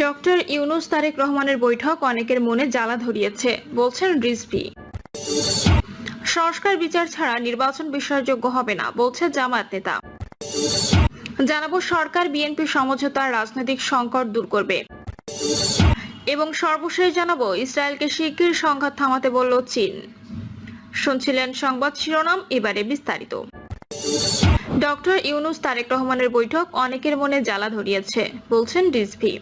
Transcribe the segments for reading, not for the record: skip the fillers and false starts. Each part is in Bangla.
ডক্টর ইউনুস তারেক রহমানের বৈঠক অনেকের মনে জ্বালা ধরিয়েছে, বলছেন রিজভী। সংস্কার বিচার ছাড়া নির্বাচন বিশ্বাসযোগ্য হবে না, বলছে জামায়াত নেতা। জানাবো সরকার বিএনপি সমঝোতার রাজনৈতিক সংকট দূর করবে। এবং সর্বশেষ জানাবো ইসরায়েলকে শিগগির সংঘাত থামাতে বলল চীন। শুনছিলেন সংবাদ শিরোনাম, এবারে বিস্তারিত। ডক্টর ইউনুস তারেক রহমানের বৈঠক অনেকের মনে জ্বালা ধরিয়েছে, বলছেন রিজভী।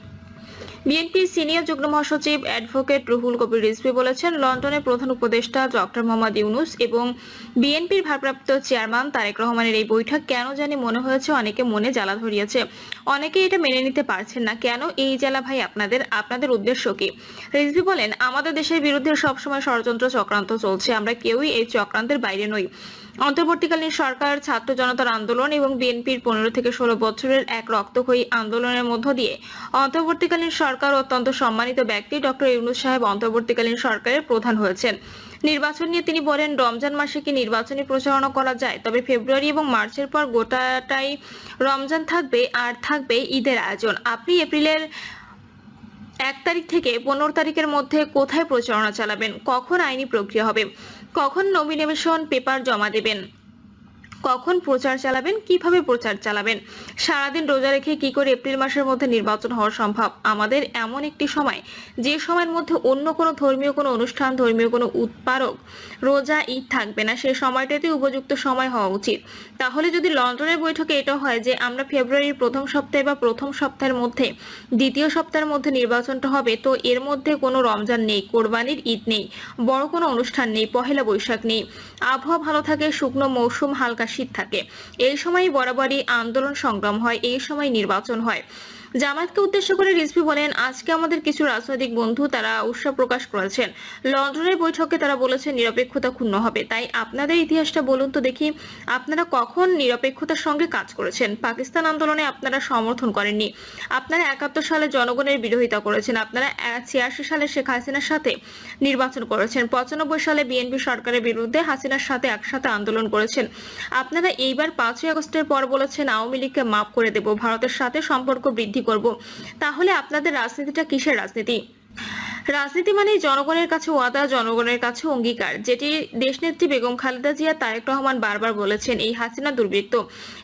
বিএনপি সিনিয়র যুগ্ম মহাসচিব অ্যাডভোকেট রুহুল কবির রিজভী বলেছেন, লন্ডনের প্রধান উপদেষ্টা ডক্টর মোহাম্মদ ইউনুস এবং বিএনপির ভারপ্রাপ্ত চেয়ারম্যান তারেক রহমানের এই বৈঠক কেন জানি মনে হয়েছে অনেকে মনে জ্বালা ধরিয়েছে। অনেকে এটা মেনে নিতে পারছেন না। কেন এই জ্বালা ভাই আপনাদের উদ্দেশ্য কি? রিজভী বলেন, আমাদের দেশের বিরুদ্ধে সবসময় ষড়যন্ত্র চক্রান্ত চলছে, আমরা কেউই এই চক্রান্তের বাইরে নই। অন্তর্বর্তীকালীন সরকার, ছাত্র জনতার আন্দোলন এবং বিএনপির 15 থেকে 16 বছরের এক রক্তক্ষয়ী আন্দোলনের মধ্য দিয়ে অন্তর্বর্তীকালীন সরকার অত্যন্ত সম্মানিত ব্যক্তি ডক্টর ইউনুস সাহেব অন্তর্বর্তীকালীন সরকারের প্রধান হয়েছেন। নির্বাচন নিয়ে তিনি বলেন, রমজান মাসে কি নির্বাচনী প্রচারণা করা যায়? তবে ফেব্রুয়ারি এবং মার্চের পর গোটাটাই রমজান থাকবে, আর থাকবে ঈদের আয়োজন। আপনি এপ্রিলের 1 তারিখ থেকে 15 তারিখের মধ্যে কোথায় প্রচারণা চালাবেন? কখন আইনি প্রক্রিয়া হবে? কখন নমিনেশন পেপার জমা দেবেন? কখন প্রচার চালাবেন? কিভাবে প্রচার চালাবেন? সারাদিন রোজা রেখে কি করে এপ্রিল মাসের মধ্যে নির্বাচন হওয়া সম্ভব? আমাদের এমন একটি সময়, যে সময়ের মধ্যে অন্য কোনো ধর্মীয় কোনো অনুষ্ঠান, ধর্মীয় কোনো উৎপারক, রোজা, ঈদ থাকবে না, সেই সময়টাতে উপযুক্ত সময় হওয়া উচিত। তাহলে যদি লন্ডনের বৈঠকে এটা হয় যে আমরা ফেব্রুয়ারির প্রথম সপ্তাহে বা প্রথম সপ্তাহের মধ্যে, দ্বিতীয় সপ্তাহের মধ্যে নির্বাচনটা হবে, তো এর মধ্যে কোনো রমজান নেই, কোরবানির ঈদ নেই, বড় কোনো অনুষ্ঠান নেই, পহেলা বৈশাখ নেই, আবহাওয়া ভালো থাকে, শুকনো মৌসুম, হালকা শীত থাকে। এই সময় বরাবরই আন্দোলন সংগ্রাম হয়, এই সময় নির্বাচন হয়। জামায়াতকে উদ্দেশ্য করে রিজভী বলেন, আজকে আমাদের কিছু রাজনৈতিক বন্ধু তারা উৎসাহ প্রকাশ করেছেন। লন্ডনের বৈঠকে তারা বলেছে নিরপেক্ষতা ক্ষুণ্ণ হবে। তাই আপনাদের ইতিহাসটা বলুন তো দেখি, আপনারা কখন নিরপেক্ষতার সঙ্গে কাজ করেছেন? পাকিস্তান আন্দোলনে আপনারা সমর্থন করেননি। আপনারা 71 সালে জনগণের বিরোধিতা করেছেন। আপনারা 86 সালে শেখ হাসিনার সাথে নির্বাচন করেছেন। 95 সালে বিএনপি সরকারের বিরুদ্ধে হাসিনার সাথে একসাথে আন্দোলন করেছেন। আপনারা এইবার 5ই আগস্টের পর বলেছেন আওয়ামী লীগকে মাফ করে দেব, ভারতের সাথে সম্পর্ক বৃদ্ধি করব। তাহলে আপনাদের রাজনীতিটা কিসের রাজনীতি? রাজনীতি মানে জনগণের কাছে ওয়াদা, জনগণের কাছে অঙ্গীকার, যেটি দেশনেত্রী বেগম খালেদা জিয়া, তারেক রহমান বারবার বলেছেন। এই হাসিনা দুর্বৃত্ত,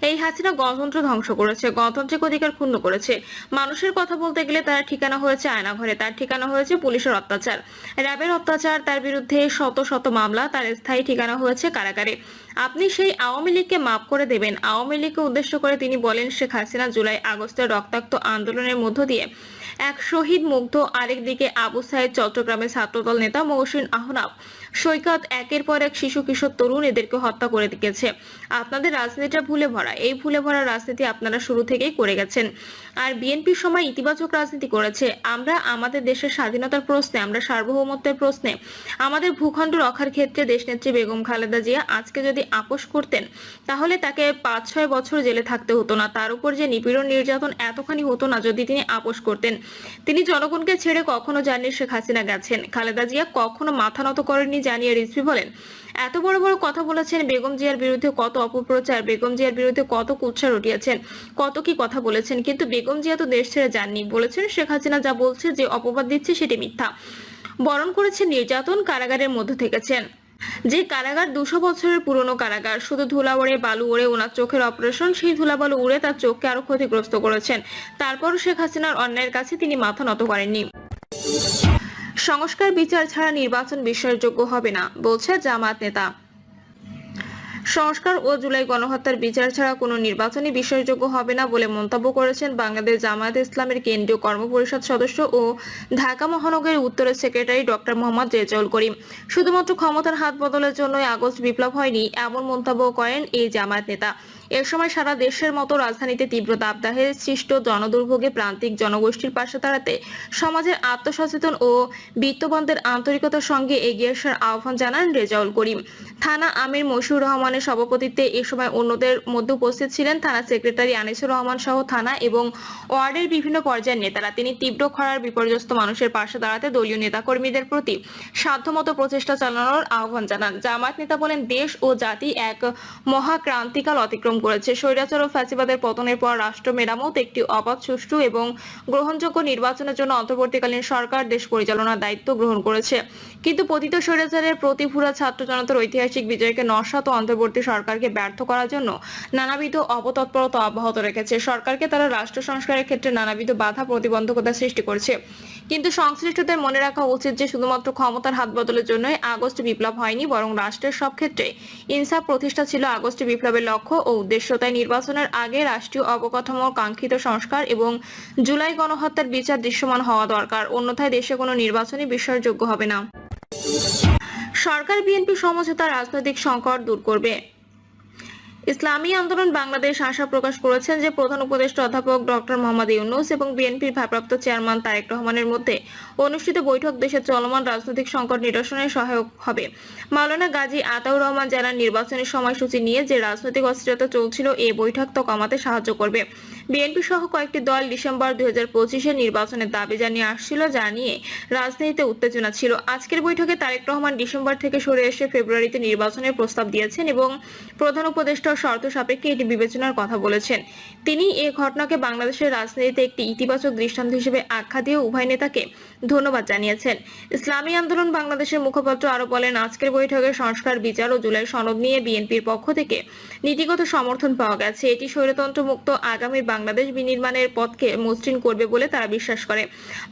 এই হাসিনা গণতন্ত্র ধ্বংস করেছে, গণতান্ত্রিক অধিকার ক্ষুণ্ণ করেছে। মানুষের কথা বলতে গেলে তার ঠিকানা হয়েছে আয়নাঘরে, তার ঠিকানা হয়েছে পুলিশের অত্যাচার, র্যাবের অত্যাচার, তার বিরুদ্ধে শত শত মামলা, তার স্থায়ী ঠিকানা হয়েছে কারাগারে। আপনি সেই আওয়ামী লীগকে মাফ করে দেবেন? আওয়ামী লীগকে উদ্দেশ্য করে তিনি বলেন, শেখ হাসিনা জুলাই আগস্টের রক্তাক্ত আন্দোলনের মধ্য দিয়ে এক শহীদ মুগ্ধ, আরেকদিকে আবু সাইদ, চট্টগ্রামের ছাত্রদল নেতা মহসিন আহনাফ, সৈকত, একের পর এক শিশু কিশোর তরুণ, এদেরকে হত্যা করে দিয়েছে। আপনাদের রাজনীতিটা ভুলে ভরা। এই ভুলে ভরা রাজনীতি আপনারা শুরু থেকেই করে গেছেন। আর বিএনপির সময় ইতিবাচক রাজনীতি করেছে। আমরা আমাদের দেশের স্বাধীনতার প্রশ্নে, আমরা সার্বভৌমত্বের প্রশ্নে, আমাদের ভূখণ্ড রক্ষার ক্ষেত্রে দেশনেত্রী বেগম খালেদা জিয়া আজকে যদি আপোষ করতেন, তাহলে তাকে 5-6 বছর জেলে থাকতে হতো না। তার উপর যে নিপীড়ন নির্যাতন এতখানি হতো না যদি তিনি আপোষ করতেন। তিনি জনগণকে ছেড়ে কখনো যাননি, শেখ হাসিনা গেছেন, খালেদা জিয়া কখনো মাথা নত করেননি, জানিয়ে রিজভী বলেন, এত বড় বড় কথা বলেছেন, বেগম জিয়ার বিরুদ্ধে কত অপপ্রচার, বেগম জিয়ার বিরুদ্ধে কত কুৎসা রটিয়েছেন, কত কি কথা বলেছেন, কিন্তু বেগম জিয়া তো দেশ ছেড়ে যাননি। বলেছেন শেখ হাসিনা যা বলছে, যে অপবাদ দিচ্ছে সেটি মিথ্যা। বরণ করেছেন নির্যাতন, কারাগারের মধ্যে থেকেছেন। যে কারাগার 200 বছরের পুরনো কারাগার, শুধু ধুলা ওড়ে, বালু ওড়ে, ওনার চোখের অপারেশন, সেই ধুলাবালু উড়ে তার চোখকে আরো ক্ষতিগ্রস্ত করেছেন। তারপরও শেখ হাসিনার অন্যায়ের কাছে তিনি মাথা নত করেননি। সংস্কার বিচার ছাড়া নির্বাচন বিশ্বাসযোগ্য হবে না, বলছে জামায়াত নেতা। সংস্কার ও জুলাই গণহত্যার বিচার ছাড়া কোনো নির্বাচনই বিশ্বাসযোগ্য হবে না বলে মন্তব্য করেছেন বাংলাদেশ জামায়াতে ইসলামের কেন্দ্রীয় কর্মপরিষদ সদস্য ও ঢাকা মহানগরের উত্তরের সেক্রেটারি ডক্টর মোহাম্মদ রেজাউল করিম। শুধুমাত্র ক্ষমতার হাত বদলের জন্যই আগস্ট বিপ্লব হয়নি, এমন মন্তব্য করেন এই জামায়াত নেতা। এ সময় সারা দেশের মতো রাজধানীতে তীব্র দাবদাহে সৃষ্ট জনদুর্ভোগে প্রান্তিক জনগোষ্ঠীর পাশে দাঁড়াতে সমাজের আত্মসচেতন ও বিত্তবানদের আন্তরিকতার সঙ্গে এগিয়ে আসার আহ্বান জানান রেজাউল করিম। থানা আমির মশিউর রহমানের সভাপতিত্বে এ সময় অন্যদের মধ্যে উপস্থিত ছিলেন থানা সেক্রেটারি আনিসুর রহমান সহ থানা এবং ওয়ার্ডের বিভিন্ন পর্যায়ের নেতারা। তিনি তীব্র খরার বিপর্যস্ত মানুষের পাশে দাঁড়াতে দলীয় নেতাকর্মীদের প্রতি সাধ্যমতো প্রচেষ্টা চালানোর আহ্বান জানান। জামায়াত নেতা বলেন, দেশ ও জাতি এক মহাক্রান্তিকাল অতিক্রম করেছে। স্বৈরাচার ও ফ্যাসিবাদের পতনের পর রাষ্ট্র মেরামত, একটি অবাধ, সুষ্ঠু এবং গ্রহণযোগ্য নির্বাচনের জন্য অন্তর্বর্তীকালীন সরকার দেশ পরিচালনার দায়িত্ব গ্রহণ করেছে। কিন্তু পতিত স্বৈরাচারের প্রতিভুরা ছাত্র জনতার ঐতিহাসিক বিজয়কে নস্যাৎ ও অন্তর্বর্তী সরকারকে ব্যর্থ করার জন্য নানাবিধ অপতৎপরতা অব্যাহত রেখেছে। সরকারকে তারা রাষ্ট্র সংস্কারের ক্ষেত্রে নানাবিধ বাধা প্রতিবন্ধকতা সৃষ্টি করছে। কিন্তু সংশ্লিষ্টদের মনে রাখা উচিত যে শুধুমাত্র ক্ষমতার হাত বদলের জন্যই আগস্ট বিপ্লব হয়নি, বরং রাষ্ট্রের সব ক্ষেত্রে ইনসাফ প্রতিষ্ঠা ছিল আগস্ট বিপ্লবের লক্ষ্য ও উদ্দেশ্য। তাই নির্বাচনের আগে রাষ্ট্রীয় অবকাঠামো কাঙ্ক্ষিত সংস্কার এবং জুলাই গণহত্যার বিচার দৃশ্যমান হওয়া দরকার, অন্যথায় দেশে কোনো নির্বাচনই বিশ্বাসযোগ্য হবে না। সরকার বিএনপি সমঝোতা রাজনৈতিক সংকট দূর করবে। ইসলামী আন্দোলন বাংলাদেশ আশা প্রকাশ করেছেন যে প্রধান উপদেষ্টা অধ্যাপক ডক্টর মোহাম্মদ ইউনূস এবং বিএনপির ভারপ্রাপ্ত চেয়ারম্যান তারেক রহমানের মধ্যে অনুষ্ঠিত বৈঠক দেশের চলমান রাজনৈতিক সংকট নিরসনে সহায়ক হবে। মাওলানা গাজী আতাউর রহমান জানান, নির্বাচনের সময়সূচি নিয়ে যে রাজনৈতিক অস্থিরতা চলছিল এই বৈঠক তা কমাতে সাহায্য করবে। বিএনপি সহ কয়েকটি দল ডিসেম্বর 2025-এর নির্বাচনের দাবি জানিয়ে আসছিল, যা নিয়ে রাজনীতিতে উত্তেজনা ছিল। আজকের বৈঠকে তারেক রহমান ডিসেম্বর থেকে সরে এসে ফেব্রুয়ারিতে নির্বাচনের প্রস্তাব দিয়েছেন এবং প্রধান উপদেষ্টা শর্ত সাপেক্ষে এটি বিবেচনার কথা বলেছেন। তিনি এই ঘটনাকে বাংলাদেশের রাজনীতিতে একটি ইতিবাচক দৃষ্টান্ত হিসেবে আখ্যা দিয়ে উভয় নেতাকে ধন্যবাদ জানিয়েছেন। ইসলামী আন্দোলন বাংলাদেশের মুখপাত্র আরো বলেন, আজকের বৈঠকে সংস্কার, বিচার ও জুলাই সনদ নিয়ে বিএনপির পক্ষ থেকে নীতিগত সমর্থন পাওয়া গেছে। এটি স্বৈরতন্ত্র মুক্ত আগামী বাংলাদেশ বিনির্মাণের পথকে মসৃণ করবে বলে তারা বিশ্বাস করে।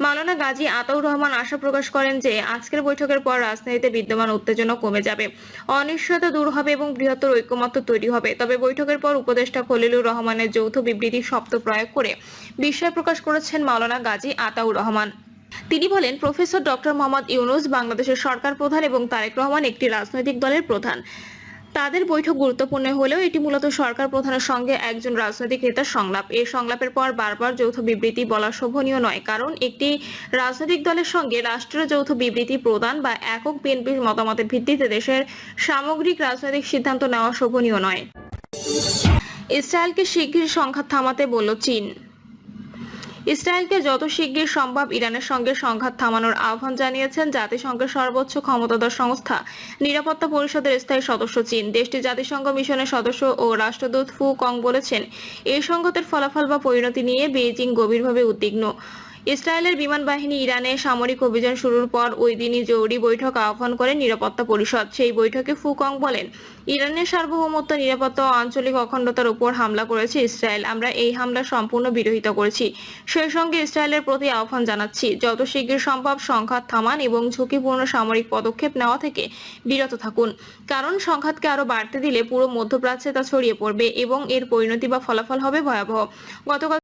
মাওলানা গাজী আতাউর রহমান আশা প্রকাশ করেন যে আজকের বৈঠকের পর রাজনীতিতে বিদ্যমান উত্তেজনা কমে যাবে, অনিশ্চয়তা দূর হবে এবং বৃহত্তর ঐক্যমত্য তৈরি হবে। তবে বৈঠকের পর উপদেষ্টা খলিলুর রহমানের যৌথ বিবৃতি শব্দ প্রয়োগ করে বিস্ময় প্রকাশ করেছেন মাওলানা গাজী আতাউর রহমান। তিনি বলেন, প্রফেসর ডক্টর মোহাম্মদ ইউনূস বাংলাদেশের সরকার প্রধান এবং তারেক রহমান একটি রাজনৈতিক দলের প্রধান। তাদের বৈঠক গুরুত্বপূর্ণ হলেও এটি মূলত সরকার প্রধানের সঙ্গে একজন রাজনৈতিক নেতার সংলাপ। এই সংলাপের পর বারবার যৌথ বিবৃতি বলা শোভনীয় নয়, কারণ একটি রাজনৈতিক দলের সঙ্গে রাষ্ট্রীয় যৌথ বিবৃতি প্রদান বা একক বিএনপির মতামতের ভিত্তিতে দেশের সামগ্রিক রাজনৈতিক সিদ্ধান্ত নেওয়া শোভনীয় নয়। ইসরায়েলকে শিগগির সংঘাত থামাতে বলল চীন। ইসরায়েলকে যত শিগগির সম্ভব ইরানের সঙ্গে সংঘাত থামানোর আহ্বান জানিয়েছেন জাতিসংঘের সর্বোচ্চ ক্ষমতাধর সংস্থা নিরাপত্তা পরিষদের স্থায়ী সদস্য চীন। দেশটির জাতিসংঘ মিশনের সদস্য ও রাষ্ট্রদূত ফু কং বলেছেন, এই সংঘাতের ফলাফল বা পরিণতি নিয়ে বেইজিং গভীরভাবে উদ্বিগ্ন। ইসরায়েলের বিমান বাহিনী ইরানে সামরিক অভিযান শুরুর পর ওই দিনই জরুরি বৈঠক আহ্বান করে নিরাপত্তা পরিষদ। সেই বৈঠকে ফু কং বলেন, ইরানের সার্বভৌমত্ব, নিরাপত্তা ও আঞ্চলিক অখণ্ডতার উপর হামলা করেছে ইসরায়েল। আমরা এই হামলা সম্পূর্ণ বিরোধিতা করেছি। সেই সঙ্গে ইসরায়েলের প্রতি আহ্বান জানাচ্ছি, যত শিগগির সম্ভব সংঘাত থামান এবং ঝুঁকিপূর্ণ সামরিক পদক্ষেপ নেওয়া থেকে বিরত থাকুন, কারণ সংঘাতকে আরো বাড়তে দিলে পুরো মধ্যপ্রাচ্যে তা ছড়িয়ে পড়বে এবং এর পরিণতি বা ফলাফল হবে ভয়াবহ। গতকাল